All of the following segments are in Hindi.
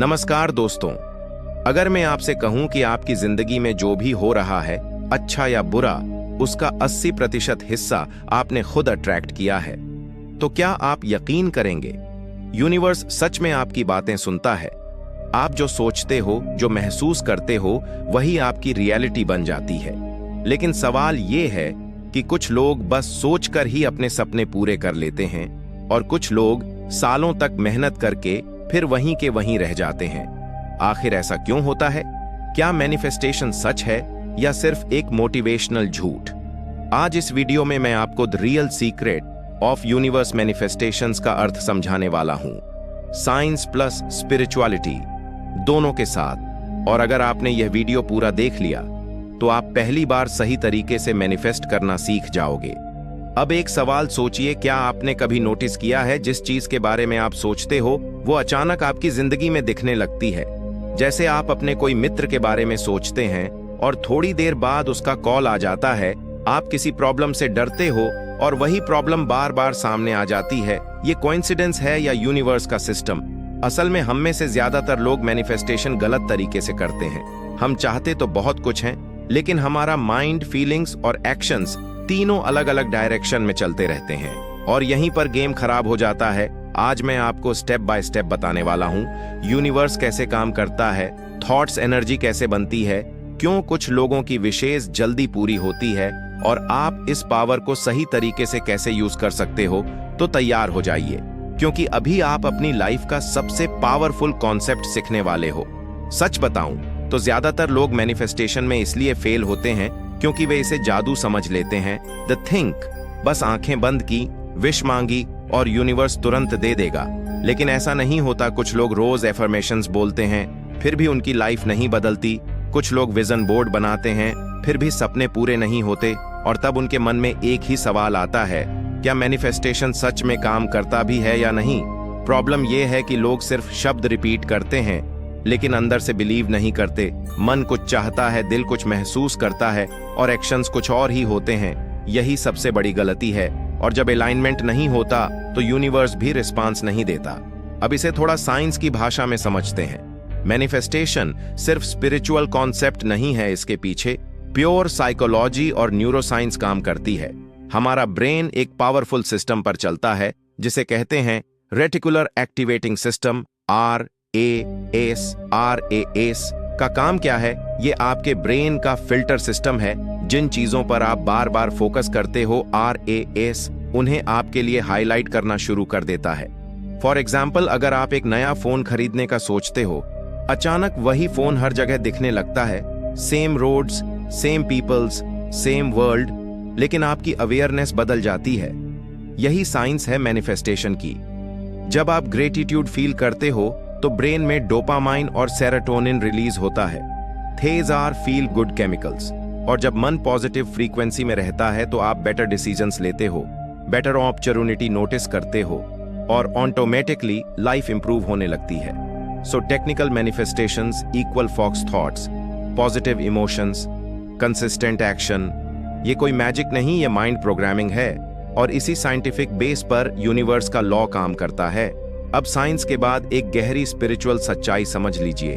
नमस्कार दोस्तों। अगर मैं आपसे कहूं कि आपकी जिंदगी में जो भी हो रहा है, अच्छा या बुरा, उसका 80% हिस्सा आपने खुद अट्रैक्ट किया है, तो क्या आप यकीन करेंगे यूनिवर्स सच में आपकी बातें सुनता है। आप जो सोचते हो, जो महसूस करते हो, वही आपकी रियलिटी बन जाती है। लेकिन सवाल ये है कि कुछ लोग बस सोचकर ही अपने सपने पूरे कर लेते हैं और कुछ लोग सालों तक मेहनत करके फिर वहीं के वहीं रह जाते हैं। आखिर ऐसा क्यों होता है? क्या मैनिफेस्टेशन सच है या सिर्फ एक मोटिवेशनल झूठ? आज इस वीडियो में मैं आपको the real secret of universe manifestations का अर्थ समझाने वाला हूं, साइंस प्लस स्पिरिचुअलिटी दोनों के साथ। और अगर आपने यह वीडियो पूरा देख लिया तो आप पहली बार सही तरीके से मैनिफेस्ट करना सीख जाओगे। अब एक सवाल सोचिए, क्या आपने कभी नोटिस किया है जिस चीज के बारे में आप सोचते हो वो अचानक आपकी जिंदगी में दिखने लगती है? जैसे आप अपने कोई मित्र के बारे में सोचते हैं और थोड़ी देर बाद उसका कॉल आ जाता है। आप किसी प्रॉब्लम से डरते हो और वही प्रॉब्लम बार बार सामने आ जाती है। ये कोइंसिडेंस है या यूनिवर्स का सिस्टम? असल में हम में से ज्यादातर लोग मैनिफेस्टेशन गलत तरीके से करते हैं। हम चाहते तो बहुत कुछ हैं, लेकिन हमारा माइंड, फीलिंग्स और एक्शंस तीनों अलग अलग डायरेक्शन में चलते रहते हैं और यहीं पर गेम खराब हो जाता है। आज मैं आपको स्टेप बाय स्टेप बताने वाला हूं यूनिवर्स कैसे काम करता है, थॉट्स एनर्जी कैसे बनती है, क्यों कुछ लोगों की विशेष जल्दी पूरी होती है और आप इस पावर को सही तरीके से कैसे यूज कर सकते हो। तो तैयार हो जाइए, क्योंकि अभी आप अपनी लाइफ का सबसे पावरफुल कॉन्सेप्ट सीखने वाले हो। सच बताऊं तो ज्यादातर लोग मैनिफेस्टेशन में इसलिए फेल होते हैं क्योंकि वे इसे जादू समझ लेते हैं। द थिंक, बस आंखें बंद की, विश मांगी और यूनिवर्स तुरंत दे देगा। लेकिन ऐसा नहीं होता। कुछ लोग रोज एफर्मेशंस बोलते हैं, फिर भी उनकी लाइफ नहीं बदलती। कुछ लोग विजन बोर्ड बनाते हैं, फिर भी सपने पूरे नहीं होते। और तब उनके मन में एक ही सवाल आता है, क्या मैनिफेस्टेशन सच में काम करता भी है या नहीं? प्रॉब्लम यह है कि लोग सिर्फ शब्द रिपीट करते हैं लेकिन अंदर से बिलीव नहीं करते। मन कुछ चाहता है, दिल कुछ महसूस करता है और एक्शंस कुछ और ही होते हैं। यही सबसे बड़ी गलती है। और जब अलाइनमेंट नहीं होता तो यूनिवर्स भी रिस्पांस नहीं देता। अब इसे थोड़ा साइंस की भाषा में समझते हैं। मैनिफेस्टेशन सिर्फ स्पिरिचुअल कॉन्सेप्ट नहीं है, इसके पीछे प्योर साइकोलॉजी और न्यूरोसाइंस काम करती है। हमारा ब्रेन एक पावरफुल सिस्टम पर चलता है जिसे कहते हैं रेटिकुलर एक्टिवेटिंग सिस्टम, RAS का काम क्या है? ये आपके ब्रेन का फिल्टर सिस्टम है। जिन चीजों पर आप बार बार फोकस करते हो, RAS उन्हें आपके लिए हाईलाइट करना शुरू कर देता है। फॉर एग्जाम्पल, अगर आप एक नया फोन खरीदने का सोचते हो, अचानक वही फोन हर जगह दिखने लगता है। Same roads, same peoples, same world, लेकिन आपकी अवेयरनेस बदल जाती है। यही साइंस है मैनिफेस्टेशन की। जब आप ग्रेटिट्यूड फील करते हो तो ब्रेन में डोपामाइन और सेरोटोनिन रिलीज होता है। थेज आर फील गुड केमिकल्स। और जब मन पॉजिटिव फ्रीक्वेंसी में रहता है तो आप बेटर डिसीजंस लेते हो, बेटर अपॉर्चुनिटी नोटिस करते हो और ऑटोमेटिकली लाइफ इंप्रूव होने लगती है। So technical manifestations equal focus thoughts, positive emotions, consistent action. ये कोई मैजिक नहीं, ये माइंड प्रोग्रामिंग है और इसी साइंटिफिक बेस पर यूनिवर्स का लॉ काम करता है। अब साइंस के बाद एक गहरी स्पिरिचुअल सच्चाई समझ लीजिए।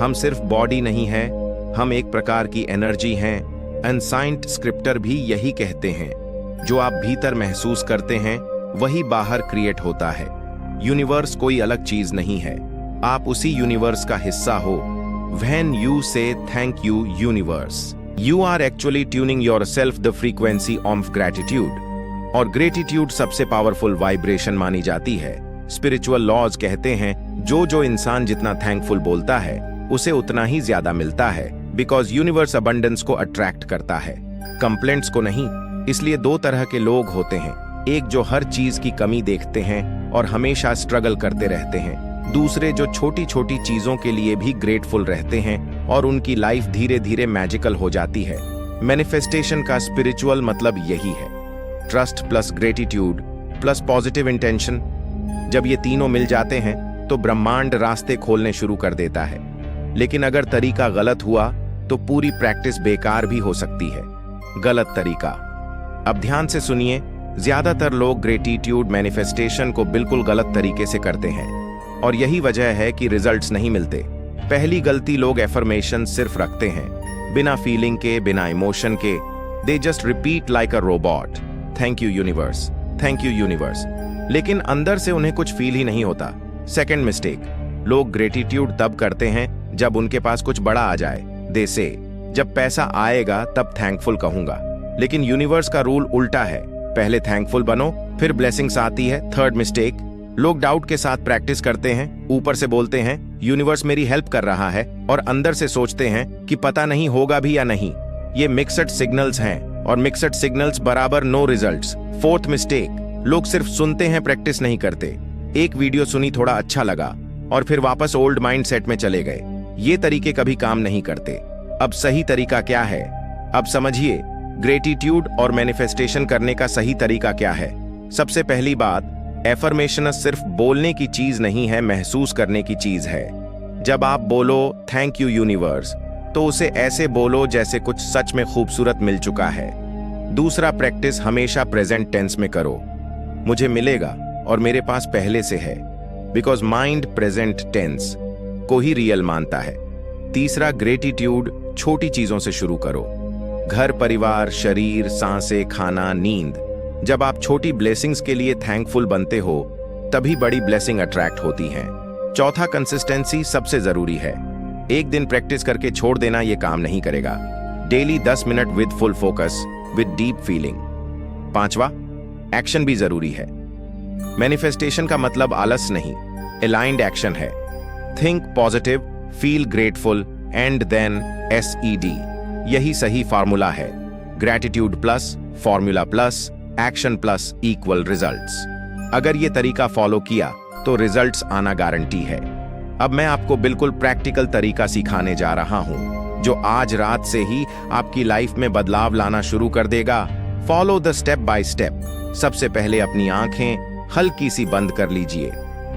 हम सिर्फ बॉडी नहीं हैं, हम एक प्रकार की एनर्जी हैं। एंड साइंट स्क्रिप्टर भी यही कहते हैं, जो आप भीतर महसूस करते हैं वही बाहर क्रिएट होता है। यूनिवर्स कोई अलग चीज नहीं है, आप उसी यूनिवर्स का हिस्सा हो। When you say thank you universe, you are actually tuning yourself the frequency of gratitude. और ग्रेटिट्यूड सबसे पावरफुल वाइब्रेशन मानी जाती है। स्पिरिचुअल लॉज कहते हैं जो इंसान जितना थैंकफुल बोलता है उसे उतना ही ज्यादा मिलता है, बिकॉज यूनिवर्स अबंडेंस को अट्रैक्ट करता है, कंप्लेंट्स को नहीं। इसलिए दो तरह के लोग होते हैं, एक जो हर चीज की कमी देखते हैं और हमेशा स्ट्रगल करते रहते हैं, दूसरे जो छोटी छोटी चीजों के लिए भी ग्रेटफुल रहते हैं और उनकी लाइफ धीरे धीरे मैजिकल हो जाती है। मैनिफेस्टेशन का स्पिरिचुअल मतलब यही है, trust plus gratitude plus positive intention. जब ये तीनों मिल जाते हैं तो ब्रह्मांड रास्ते खोलने शुरू कर देता है। लेकिन अगर तरीका गलत हुआ तो पूरी प्रैक्टिस बेकार भी हो सकती है। गलत तरीका, अब ध्यान से सुनिए। ज्यादातर लोग ग्रेटिट्यूड मैनिफेस्टेशन को बिल्कुल गलत तरीके से करते हैं। और यही वजह है कि रिजल्ट्स नहीं मिलते। पहली गलती, लोग एफर्मेशन सिर्फ रखते हैं, बिना फीलिंग के, बिना इमोशन के। They just repeat like a robot, thank you universe, thank you universe, लेकिन अंदर से उन्हें कुछ फील ही नहीं होता। सेकेंड मिस्टेक, लोग ग्रेटिट्यूड तब करते हैं जब उनके पास कुछ बड़ा आ जाए। दे से जब पैसा आएगा तब थैंकफुल कहूंगा, लेकिन यूनिवर्स का रूल उल्टा है, पहले थैंकफुल बनो फिर ब्लेसिंग्स आती है। थर्ड मिस्टेक, लोग डाउट के साथ प्रैक्टिस करते हैं, ऊपर से बोलते हैं यूनिवर्स मेरी हेल्प कर रहा है, और अंदर से सोचते हैं कि पता नहीं होगा भी या नहीं। ये मिक्सड सिग्नल्स हैं, और मिक्सड सिग्नल्स बराबर नो रिजल्ट्स। फोर्थ मिस्टेक, लोग सिर्फ सुनते हैं, प्रैक्टिस नहीं करते। एक वीडियो सुनी, थोड़ा अच्छा लगा, और फिर वापस ओल्ड माइंड सेट में चले गए। ये तरीके कभी काम नहीं करते। अब सही तरीका क्या है? अब समझिए, ग्रेटिट्यूड और मैनिफेस्टेशन करने का सही तरीका क्या है। सबसे पहली बात, एफर्मेशन सिर्फ बोलने की चीज नहीं है, महसूस करने की चीज है। जब आप बोलो थैंक यू यूनिवर्स, तो उसे ऐसे बोलो जैसे कुछ सच में खूबसूरत मिल चुका है। दूसरा प्रैक्टिस, हमेशा प्रेजेंट टेंस में करो। मुझे मिलेगा और मेरे पास पहले से है, बिकॉज माइंड प्रेजेंट टेंस को ही रियल मानता है। तीसरा, ग्रेटिट्यूड छोटी चीजों से शुरू करो। घर, परिवार, शरीर, सांसें, खाना, नींद। जब आप छोटी ब्लेसिंग्स के लिए थैंकफुल बनते हो, तभी बड़ी ब्लेसिंग अट्रैक्ट होती हैं। चौथा, कंसिस्टेंसी सबसे जरूरी है। एक दिन प्रैक्टिस करके छोड़ देना ये काम नहीं करेगा। Daily 10 minute with full focus, with deep feeling. पांचवा, एक्शन भी जरूरी है। मैनिफेस्टेशन का मतलब आलस नहीं, अलाइंड एक्शन है। Think positive, feel grateful, and then SED। यही सही फार्मूला है। Gratitude plus formula plus action plus equal results. अगर ये तरीका फॉलो किया तो रिजल्ट्स आना गारंटी है। अब मैं आपको बिल्कुल प्रैक्टिकल तरीका सिखाने जा रहा हूं, जो आज रात से ही आपकी लाइफ में बदलाव लाना शुरू कर देगा। Follow the step by step. सबसे पहले अपनी आंखें हल्की सी बंद कर लीजिए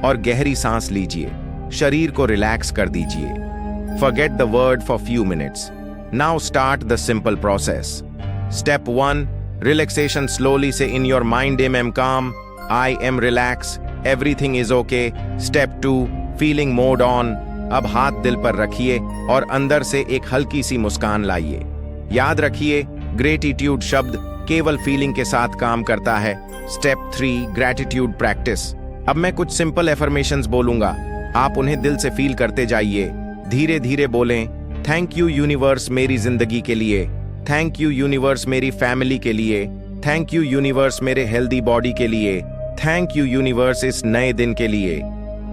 और गहरी सांस लीजिए। शरीर को रिलैक्स कर दीजिए। Forget the word for few minutes. Now start the simple process. Step 1, relaxation. Slowly से in your mind, I am calm, I am relaxed, everything is okay. Step 2, feeling mode on. अब हाथ दिल पर रखिए और अंदर से एक हल्की सी मुस्कान लाइए। याद रखिए, ग्रेटिट्यूड शब्द केवल फीलिंग के साथ काम करता है। Step 3, gratitude practice. अब मैं कुछ सिंपल एफर्मेशंस बोलूंगा, आप उन्हें दिल से फील करते जाइए। धीरे धीरे बोलें, थैंक यू यूनिवर्स मेरी जिंदगी के लिए, थैंक यू यूनिवर्स मेरी फैमिली के लिए, थैंक यू यूनिवर्स मेरे हेल्दी बॉडी के लिए, थैंक यू यूनिवर्स इस नए दिन के लिए,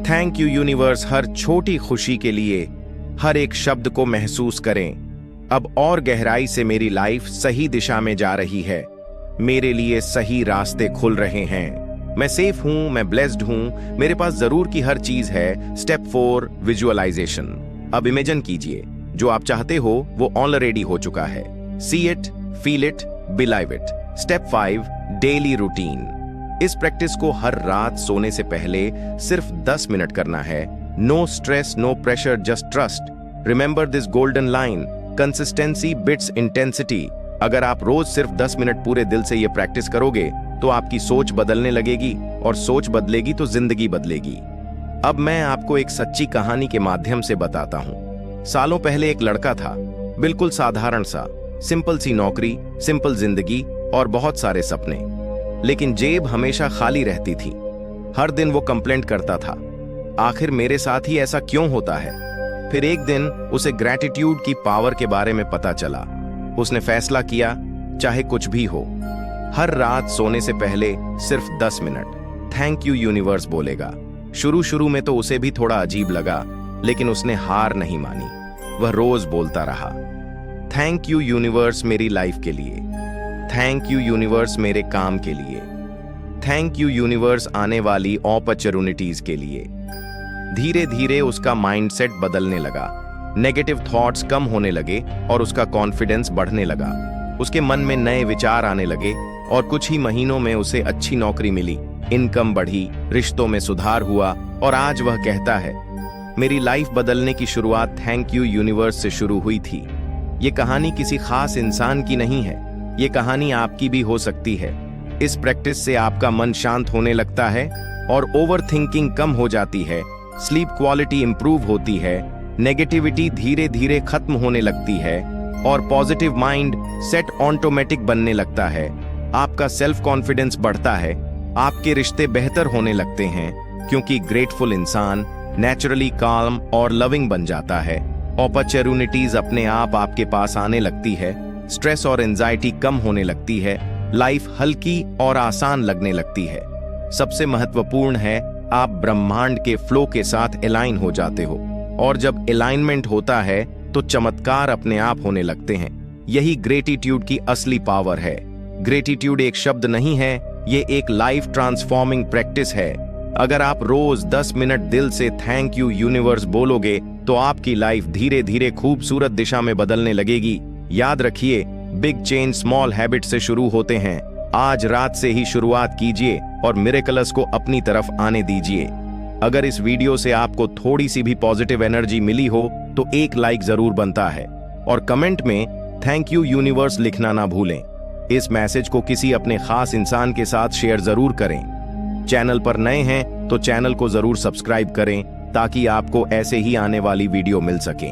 थैंक यू यूनिवर्स हर छोटी खुशी के लिए। हर एक शब्द को महसूस करें। अब और गहराई से मेरी लाइफ सही दिशा में जा रही है, मेरे लिए सही रास्ते खुल रहे हैं, मैं सेफ हूं, मैं ब्लेस्ड हूं, मेरे पास जरूर की हर चीज है। Step 4, visualisation. अब इमेजिन कीजिए, जो आप चाहते हो वो ऑलरेडी हो चुका है। See it, feel it, believe it. Step 5, daily routine. इस प्रैक्टिस को हर रात सोने से पहले सिर्फ 10 मिनट करना है। No stress, no pressure, just trust. Remember this golden line, consistency beats intensity. अगर आप रोज सिर्फ 10 मिनट पूरे दिल से ये प्रैक्टिस करोगे तो आपकी सोच बदलने लगेगी, और सोच बदलेगी तो जिंदगी बदलेगी। अब मैं आपको एक सच्ची कहानी के माध्यम से बताता हूँ। सालों पहले एक लड़का था, बिल्कुल साधारण सा, सिंपल सी नौकरी, सिंपल जिंदगी और बहुत सारे सपने, लेकिन जेब हमेशा खाली रहती थी। हर दिन वो कंप्लेंट करता था, आखिर मेरे साथ ही ऐसा क्यों होता है। फिर एक दिन उसे ग्रैटिट्यूड की पावर के बारे में पता चला। उसने फैसला किया, चाहे कुछ भी हो, हर रात सोने से पहले सिर्फ 10 मिनट थैंक यू यूनिवर्स बोलेगा। शुरू में तो उसे भी थोड़ा अजीब लगा, लेकिन उसने हार नहीं मानी। वह रोज बोलता रहा, थैंक यू यूनिवर्स मेरी लाइफ के लिए, थैंक यू यूनिवर्स मेरे काम के लिए, थैंक यू यूनिवर्स आने वाली अपॉर्चुनिटीज के लिए। धीरे धीरे उसका माइंडसेट बदलने लगा, नेगेटिव थॉट्स कम होने लगे और उसका कॉन्फिडेंस बढ़ने लगा। उसके मन में नए विचार आने लगे और कुछ ही महीनों में उसे अच्छी नौकरी मिली, इनकम बढ़ी, रिश्तों में सुधार हुआ और आज वह कहता है, मेरी लाइफ बदलने की शुरुआत थैंक यू यूनिवर्स से शुरू हुई थी। ये कहानी किसी खास इंसान की नहीं है, ये कहानी आपकी भी हो सकती है। इस प्रैक्टिस से आपका मन शांत होने लगता है और ओवर थिंकिंग कम हो जाती है स्लीप क्वालिटी इंप्रूव होती है, नेगेटिविटी धीरे धीरे खत्म होने लगती है और पॉजिटिव माइंड सेट ऑटोमेटिक बनने लगता है। आपका सेल्फ कॉन्फिडेंस बढ़ता है, आपके रिश्ते बेहतर होने लगते हैं क्योंकि ग्रेटफुल इंसान नेचुरली काल्म और लविंग बन जाता है। अपॉर्चुनिटीज अपने आप आपके पास आने लगती है, स्ट्रेस और एंजाइटी कम होने लगती है, लाइफ हल्की और आसान लगने लगती है। सबसे महत्वपूर्ण है, आप ब्रह्मांड के फ्लो के साथ अलाइन हो जाते हो और जब अलाइनमेंट होता है तो चमत्कार अपने आप होने लगते हैं। यही ग्रेटिट्यूड की असली पावर है। ग्रेटिट्यूड एक शब्द नहीं है, ये एक लाइफ ट्रांसफॉर्मिंग प्रैक्टिस है। अगर आप रोज 10 मिनट दिल से थैंक यू यूनिवर्स बोलोगे तो आपकी लाइफ धीरे धीरे खूबसूरत दिशा में बदलने लगेगी। याद रखिए, बिग चेंज स्मॉल हैबिट से शुरू होते हैं। आज रात से ही शुरुआत कीजिए और मिरेकल्स को अपनी तरफ आने दीजिए। अगर इस वीडियो से आपको थोड़ी सी भी पॉजिटिव एनर्जी मिली हो तो एक लाइक जरूर बनता है और कमेंट में थैंक यू यूनिवर्स लिखना ना भूलें। इस मैसेज को किसी अपने खास इंसान के साथ शेयर जरूर करें। चैनल पर नए हैं तो चैनल को जरूर सब्सक्राइब करें ताकि आपको ऐसे ही आने वाली वीडियो मिल सके।